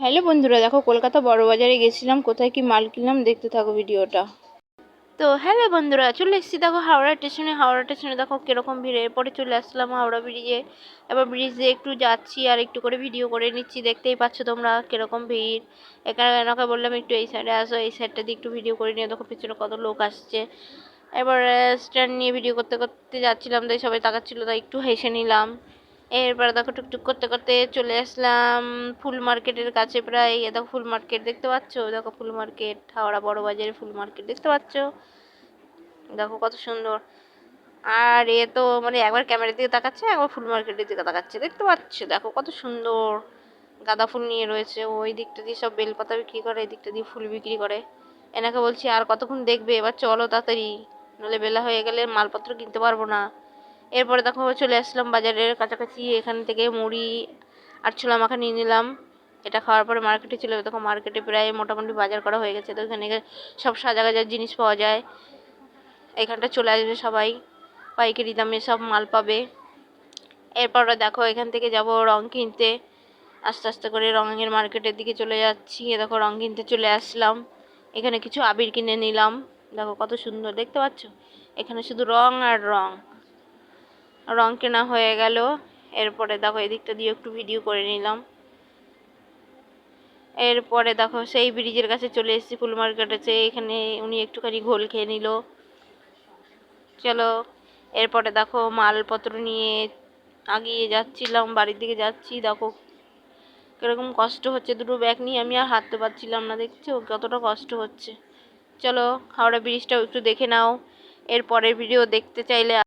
Hello বন্ধুরা, দেখো কলকাতা বড় বাজারে গেছিলাম, কোথায় কি মাল কিনলাম দেখতে থাকো ভিডিওটা। তো হ্যালো বন্ধুরা, চলে এসেছি দেখো হাওড়া স্টেশনে দেখো কিরকম ভিড়। এরপরে চলে আসলাম হাওড়া ব্রিজে। এবার ব্রিজে একটু যাচ্ছি আর একটু করে ভিডিও করে নিচ্ছি, দেখতেই পাচ্ছ তোমরা কিরকম ভিড়। এখানে এনাকে বললাম একটু এই সাইডে আসো, এই সাইডটা দিয়ে একটু ভিডিও করে নিয়ে দেখো পিছনে কত লোক আসছে। এবার স্ট্যান্ড নিয়ে ভিডিও করতে করতে যাচ্ছিলাম, তাই সবাই তাকাচ্ছিল, তাই একটু হেসে নিলাম। এরপরে দেখো টুকটুক করতে করতে চলে আসলাম ফুল মার্কেটের কাছে প্রায়। দেখো ফুল মার্কেট দেখতে পাচ্ছ, দেখো ফুল মার্কেট, হাওড়া বড় বাজারে ফুল মার্কেট দেখতে পাচ্ছ, দেখো কত সুন্দর। আর এ তো মানে একবার ক্যামেরার দিকে তাকাচ্ছে, একবার ফুল মার্কেটের দিকে তাকাচ্ছে, দেখতে পাচ্ছ দেখো কত সুন্দর। গাঁদা ফুল নিয়ে রয়েছে, ওই দিকটা দিয়ে সব বেলপাতা বিক্রি করে, এই দিকটা দিয়ে ফুল বিক্রি করে। এনাকে বলছি আর কতক্ষণ দেখবে, এবার চলো তাড়াতাড়ি, নাহলে বেলা হয়ে গেলে মালপত্র কিনতে পারবো না। এরপরে দেখো চলে আসলাম বাজারের কাছাকাছি, এখান থেকে মুড়ি আর ছোলা মাখা নিয়ে নিলাম। এটা খাওয়ার পরে মার্কেটে চলে যাবে। দেখো মার্কেটে প্রায় মোটামুটি বাজার করা হয়ে গেছে, তো এখানে সব সাজা গাজার জিনিস পাওয়া যায়। এখানটা চলে আসবে সবাই, পাইকারি দামে সব মাল পাবে। এরপরে দেখো এখান থেকে যাব রং কিনতে, আস্তে আস্তে করে রঙের মার্কেটের দিকে চলে যাচ্ছি। দেখো রং কিনতে চলে আসলাম, এখানে কিছু আবির কিনে নিলাম। দেখো কত সুন্দর দেখতে পাচ্ছ, এখানে শুধু রং আর রং। রং কেনা হয়ে গেল। এরপরে দেখো এদিকটা দিয়ে একটু ভিডিও করে নিলাম। এরপরে দেখো সেই ব্রিজের কাছে চলে এসেছি, ফুল মার্কেট আছে এখানে। উনি একটুখানি ঘোল খেয়ে নিল। চলো এরপরে দেখো মালপত্র নিয়ে আগিয়ে যাচ্ছিলাম, বাড়ির দিকে যাচ্ছি। দেখো কিরকম কষ্ট হচ্ছে, দুটো ব্যাগ নিয়ে আমি আর হাঁটতে পারছিলাম না, দেখছো কতটা কষ্ট হচ্ছে। চলো হাওড়া ব্রিজটাও একটু দেখে নাও। এর পরের ভিডিও দেখতে চাইলে